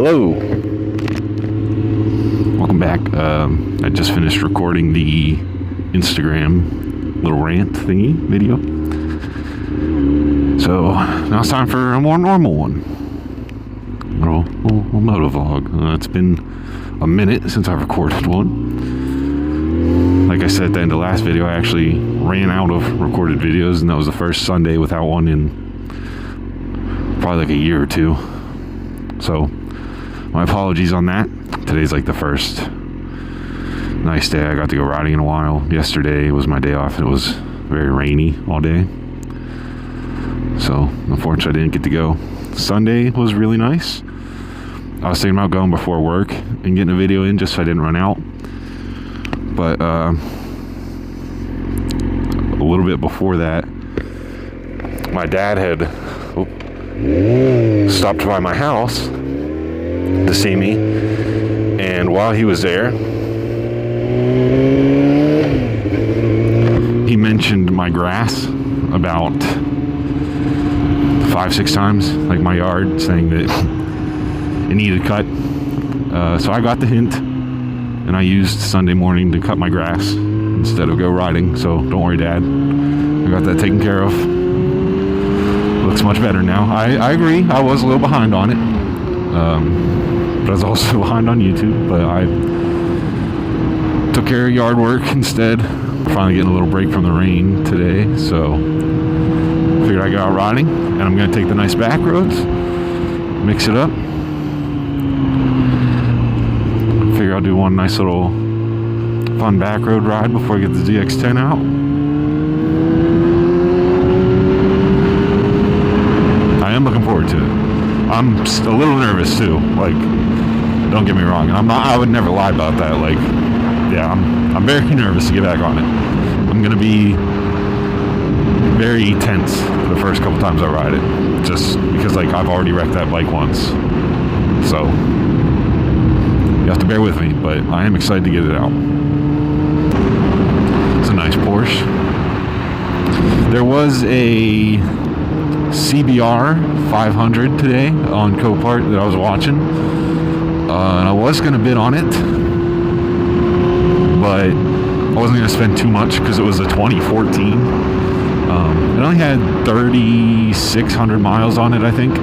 Hello. Welcome back. I just finished recording the Instagram little rant thingy video. So now it's time for a more normal one. Little motovlog. It's been a minute since I've recorded one. Like I said at the end of the last video, I actually ran out of recorded videos, and that was the first Sunday without one in probably like a year or two. So my apologies on that. Today's like the first nice day. I got to go riding in a while. Yesterday was my day off, and it was very rainy all day. So unfortunately I didn't get to go. Sunday was really nice. I was thinking about going before work and getting a video in just so I didn't run out. But a little bit before that, my dad had stopped by my house to see me, and while he was there, he mentioned my grass about 5-6 times, like my yard, saying that it needed cut. So I got the hint, and I used Sunday morning to cut my grass instead of go riding. So don't worry, Dad, I got that taken care of. Looks much better now. I agree, I was a little behind on it, but I was also behind on YouTube. But I took care of yard work instead. Finally getting a little break from the rain today, so figured I'd go out riding, and I'm going to take the nice back roads, mix it up. Figure I'll do one nice little fun back road ride before I get the ZX-10 out. I am looking forward to it. I'm a little nervous too, like, don't get me wrong, and I would never lie about that. Like, yeah, I'm very nervous to get back on it. I'm gonna be very tense the first couple times I ride it, just because like I've already wrecked that bike once, so you have to bear with me, but I am excited to get it out. It's a nice Porsche. There was a CBR 500 today on Copart that I was watching, and I was going to bid on it, but I wasn't going to spend too much because it was a 2014. It only had 3,600 miles on it, I think,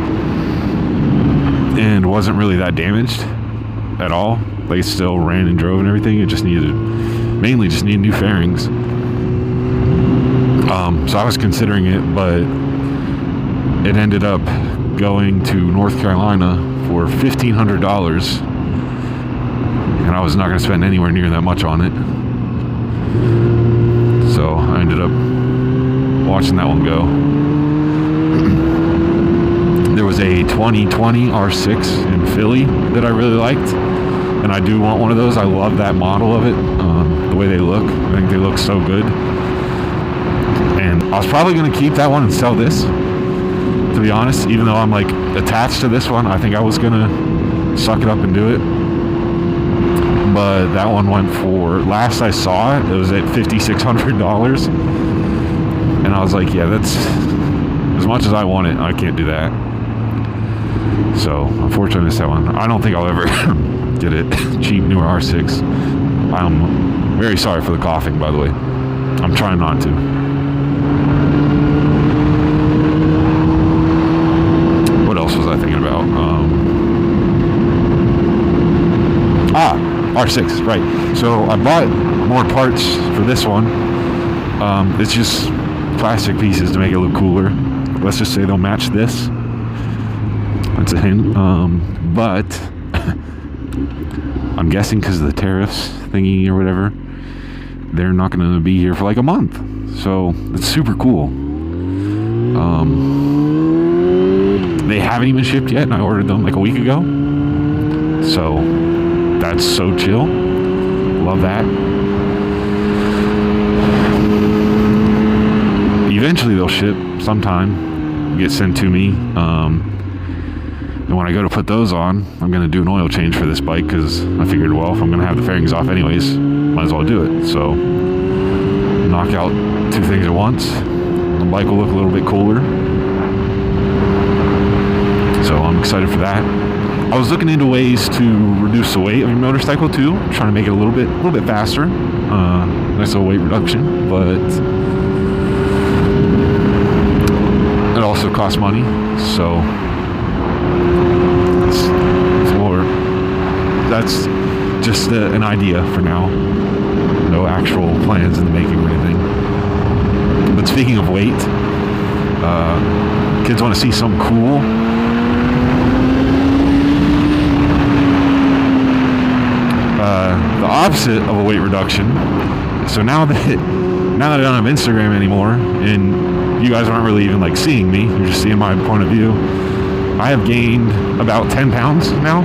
and wasn't really that damaged at all. Like, it still ran and drove and everything. It just mainly needed new fairings. So I was considering it, but it ended up going to North Carolina for $1,500, and I was not going to spend anywhere near that much on it. So I ended up watching that one go. There was a 2020 R6 in Philly that I really liked, and I do want one of those. I love that model of it, the way they look. I think they look so good. And I was probably going to keep that one and sell this, to be honest, even though I'm like attached to this one. I think I was going to suck it up and do it. But that one went for, last I saw it, it was at $5,600. And I was like, yeah, that's, as much as I want it, I can't do that. So, unfortunately, I missed that one. I don't think I'll ever get it. Cheap newer R6. I'm very sorry for the coughing, by the way. I'm trying not to. What else was I thinking about? R6, right. So I bought more parts for this one. It's just plastic pieces to make it look cooler. Let's just say they'll match this. That's a hint. But I'm guessing because of the tariffs thingy or whatever, they're not going to be here for like a month. So it's super cool. They haven't even shipped yet, and I ordered them like a week ago. So that's so chill. Love that. Eventually they'll ship sometime, get sent to me. And when I go to put those on, I'm going to do an oil change for this bike, because I figured, well, if I'm going to have the fairings off anyways, might as well do it. So knock out two things at once. The bike will look a little bit cooler. So I'm excited for that. I was looking into ways to reduce the weight of your motorcycle too, trying to make it a little bit faster. Nice little weight reduction, but it also costs money. So it's more. That's just an idea for now. No actual plans in the making or anything. But speaking of weight, kids want to see something cool. The opposite of a weight reduction. So now that I don't have Instagram anymore, and you guys aren't really even like seeing me, you're just seeing my point of view. I have gained about 10 pounds now,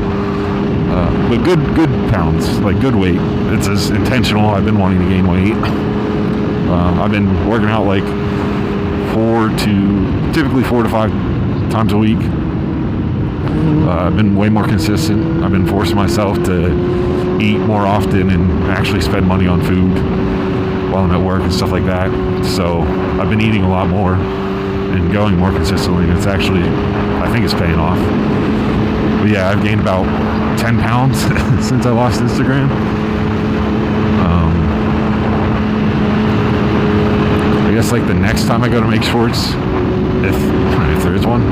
but good pounds, like good weight. It's as intentional. I've been wanting to gain weight. I've been working out like 4 to 5 times a week. I've been way more consistent. I've been forcing myself to eat more often and actually spend money on food while I'm at work and stuff like that. So I've been eating a lot more and going more consistently. It's actually, I think it's paying off. But yeah, I've gained about 10 pounds since I lost Instagram. I guess like the next time I go to make shorts, if there is one,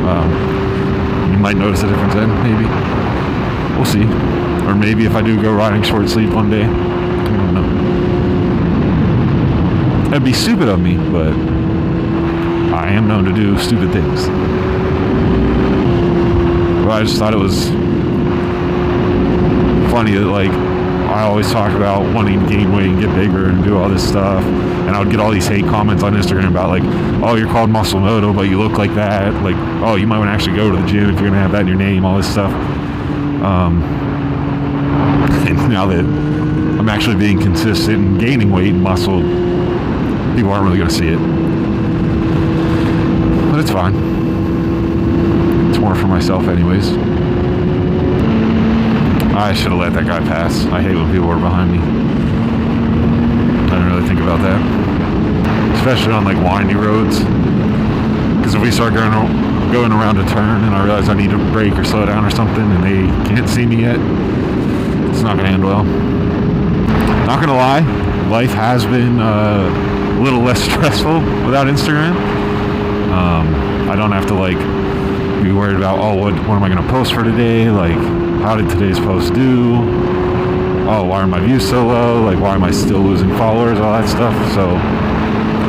you might notice a difference then, maybe. We'll see. Or maybe if I do go riding short sleeve one day. I don't know. That'd be stupid of me, but I am known to do stupid things. But I just thought it was funny that, like, I always talk about wanting to gain weight and get bigger and do all this stuff. And I would get all these hate comments on Instagram about, like, oh, you're called Muscle Moto, but you look like that. Like, oh, you might want to actually go to the gym if you're going to have that in your name, all this stuff. And now that I'm actually being consistent and gaining weight and muscle, people aren't really going to see it. But it's fine. It's more for myself anyways. I should have let that guy pass. I hate when people are behind me. I didn't really think about that. Especially on like windy roads. Because if we start going around a turn and I realize I need to brake or slow down or something and they can't see me yet, it's not going to end well. Not going to lie, life has been a little less stressful without Instagram. I don't have to like be worried about, oh, what am I going to post for today? Like, how did today's post do? Oh, why are my views so low? Like, why am I still losing followers? All that stuff. So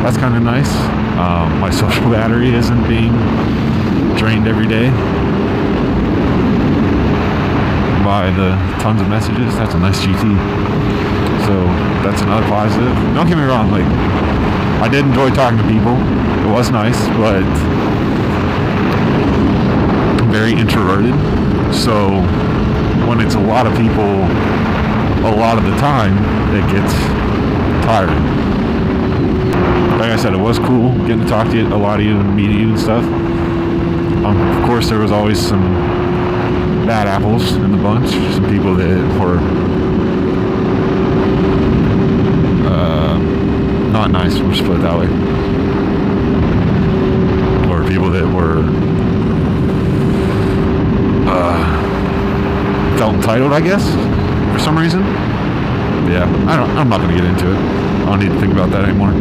that's kind of nice. My social battery isn't being drained every day by the tons of messages. That's a nice GT. So that's another positive. Don't get me wrong, like, I did enjoy talking to people. It was nice, but I'm very introverted. So when it's a lot of people a lot of the time, it gets tiring. Like I said, it was cool getting to talk to you, a lot of you, and meet you and stuff. Of course, there was always some bad apples in the bunch. Some people that were not nice, we'll just put it that way. Or people that were felt entitled, I guess, for some reason. Yeah, I'm not going to get into it. I don't need to think about that anymore.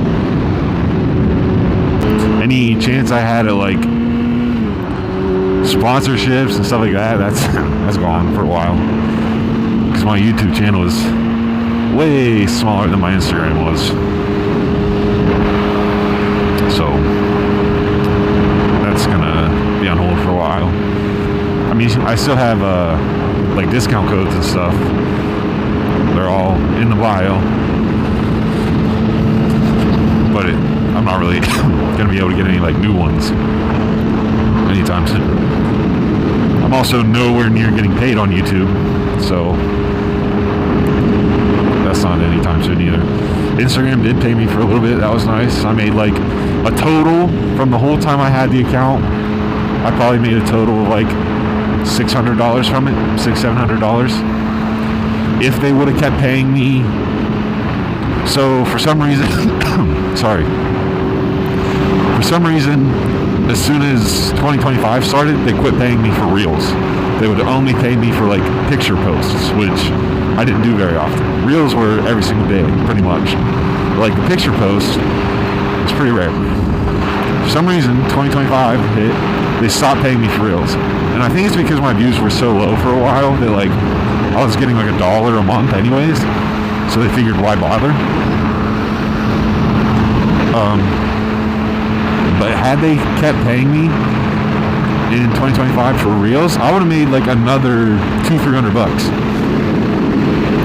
Any chance I had at like sponsorships and stuff like that, that's gone for a while. Because my YouTube channel is way smaller than my Instagram was. So that's gonna be on hold for a while. I mean, I still have like discount codes and stuff. They're all in the bio. But I'm not really gonna be able to get any like new ones anytime soon. I'm also nowhere near getting paid on YouTube, so that's not anytime soon either. Instagram did pay me for a little bit. That was nice. I made like a total from the whole time I had the account. I probably made a total of like $600 from it, $700. If they would have kept paying me. So for some reason, sorry. For some reason, as soon as 2025 started, they quit paying me for Reels. they would only pay me for like picture posts, which I didn't do very often. Reels were every single day, pretty much. Like the picture post was pretty rare. For some reason, 2025 hit, they stopped paying me for Reels. And I think it's because my views were so low for a while that like I was getting like $1 a month anyways. So they figured, why bother? But had they kept paying me in 2025 for Reels, I would have made like another $200-300.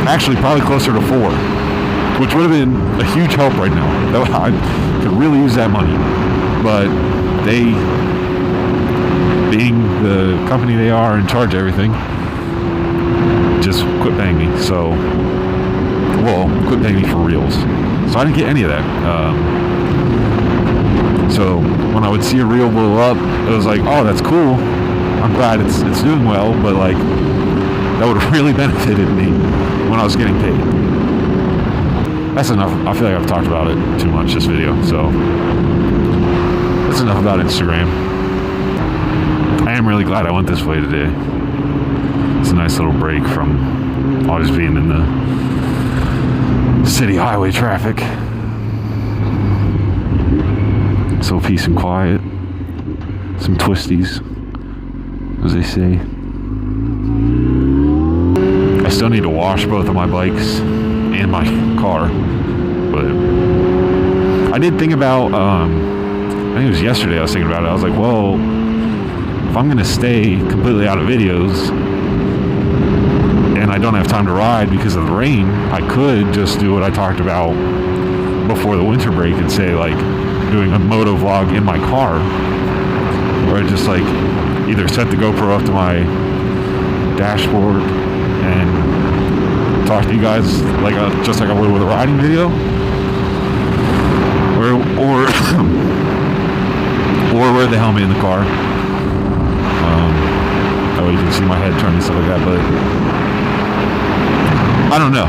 Actually, probably closer to $4, which would have been a huge help right now. I could really use that money. But they, being the company they are in charge of everything, just quit paying me. So, well, quit paying me for Reels. So I didn't get any of that. So when I would see a reel blow up, it was like, oh, that's cool. I'm glad it's doing well, but like that would have really benefited me when I was getting paid. That's enough. I feel like I've talked about it too much this video, so that's enough about Instagram. I am really glad I went this way today. It's a nice little break from always being in the city highway traffic. So peace and quiet. Some twisties, as they say. I still need to wash both of my bikes and my car, but I did think about, I think it was yesterday I was thinking about it. I was like, well, if I'm going to stay completely out of videos and I don't have time to ride because of the rain, I could just do what I talked about before the winter break and say like doing a moto vlog in my car, where I just like either set the GoPro up to my dashboard and talk to you guys like just like I would with a riding video, or wear the helmet in the car. That way you can see my head turn and stuff like that. But I don't know.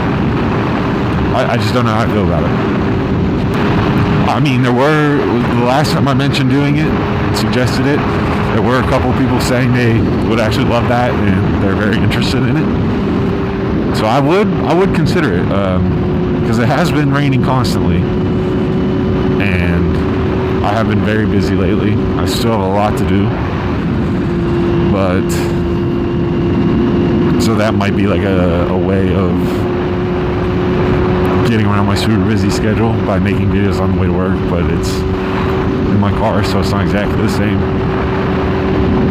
I just don't know how I feel about it. I mean, the last time I mentioned doing it, suggested it, there were a couple people saying they would actually love that and they're very interested in it. So I would consider it, because it has been raining constantly and I have been very busy lately. I still have a lot to do, but so that might be like a way of getting around my super busy schedule by making videos on the way to work, but it's in my car, so it's not exactly the same.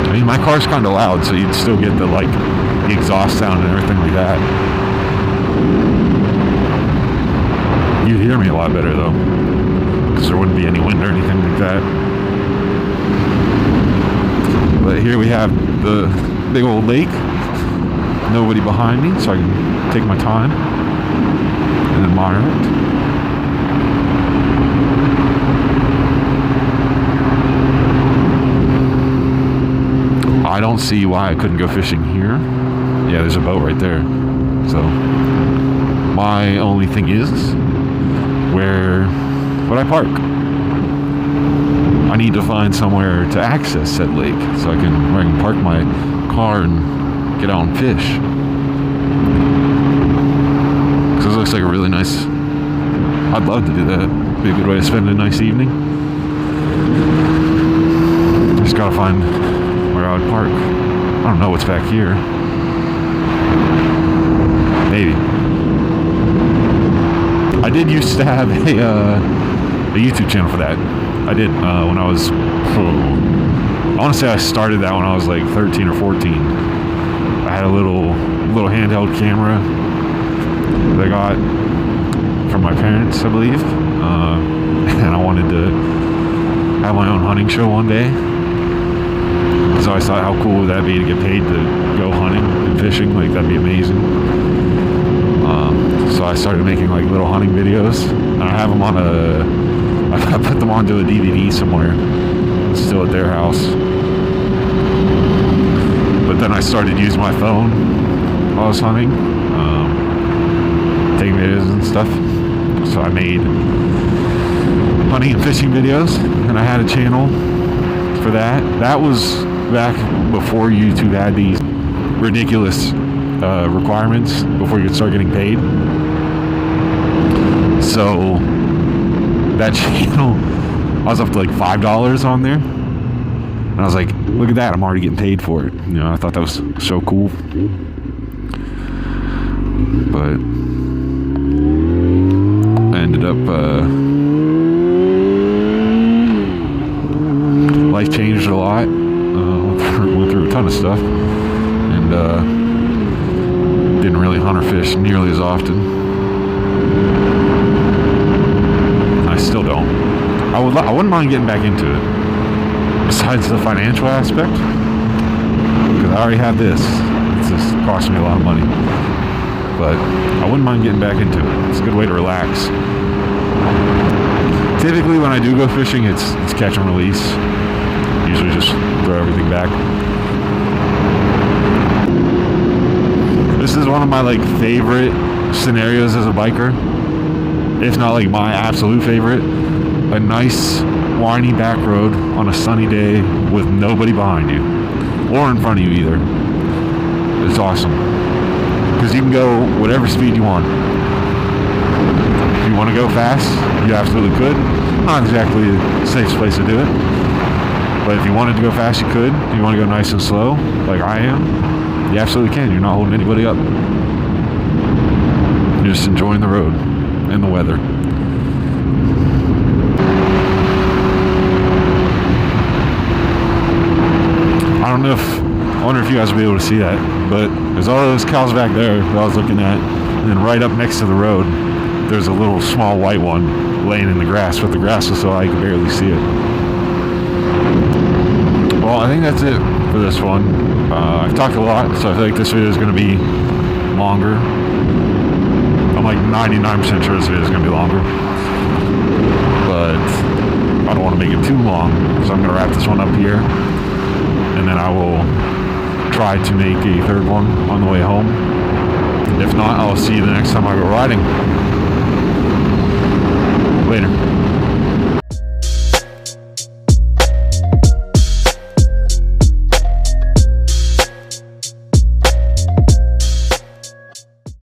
I mean, my car's kind of loud, so you'd still get the like the exhaust sound and everything like that. You'd hear me a lot better though, because there wouldn't be any wind or anything like that. But here we have the big old lake, nobody behind me, so I can take my time and admire it. I don't see why I couldn't go fishing here. Yeah, there's a boat right there. So my only thing is, where would I park? I need to find somewhere to access said lake so where I can park my car and get out and fish. Because it looks like a really nice, I'd love to do that. It'd be a good way to spend a nice evening. Just gotta find where I would park. I don't know what's back here. Maybe. I did used to have a YouTube channel for that. I did when I was, I want to say I started that when I was like 13 or 14. I had a little handheld camera that I got from my parents, I believe, and I wanted to have my own hunting show one day. So I thought, how cool would that be to get paid to go hunting and fishing? Like, that'd be amazing. So I started making like little hunting videos, and I have them on I put them onto a DVD somewhere. It's still at their house. But then I started using my phone while I was hunting, taking videos and stuff. So I made hunting and fishing videos, and I had a channel for that. That was back before YouTube had these ridiculous requirements before you could start getting paid. So that channel, I was up to like $5 on there, and I was like, look at that, I'm already getting paid for it. You know, I thought that was so cool. But I ended up life changed a lot. Went through a ton of stuff, and didn't really hunt or fish nearly as often. I still don't. I wouldn't mind getting back into it. Besides the financial aspect, because I already have this. It's just costing me a lot of money. But I wouldn't mind getting back into it. It's a good way to relax. Typically, when I do go fishing, it's catch and release. Usually just throw everything back. This is one of my like favorite scenarios as a biker, if not like my absolute favorite. A nice windy back road on a sunny day with nobody behind you or in front of you either. It's awesome because you can go whatever speed you want. If you want to go fast, you absolutely could. Not exactly the safest place to do it, but if you wanted to go fast, you could. If you want to go nice and slow, like I am, you absolutely can. You're not holding anybody up. You're just enjoying the road and the weather. I wonder if you guys will be able to see that, but there's all those cows back there that I was looking at, and then right up next to the road, there's a little small white one laying in the grass, but the grass is so high you can barely see it. Well, I think that's it for this one. I've talked a lot, so I feel like this video is going to be longer. I'm like 99% sure this video is going to be longer, but I don't want to make it too long, so I'm going to wrap this one up here, and then I will try to make a third one on the way home. If not, I'll see you the next time I go riding.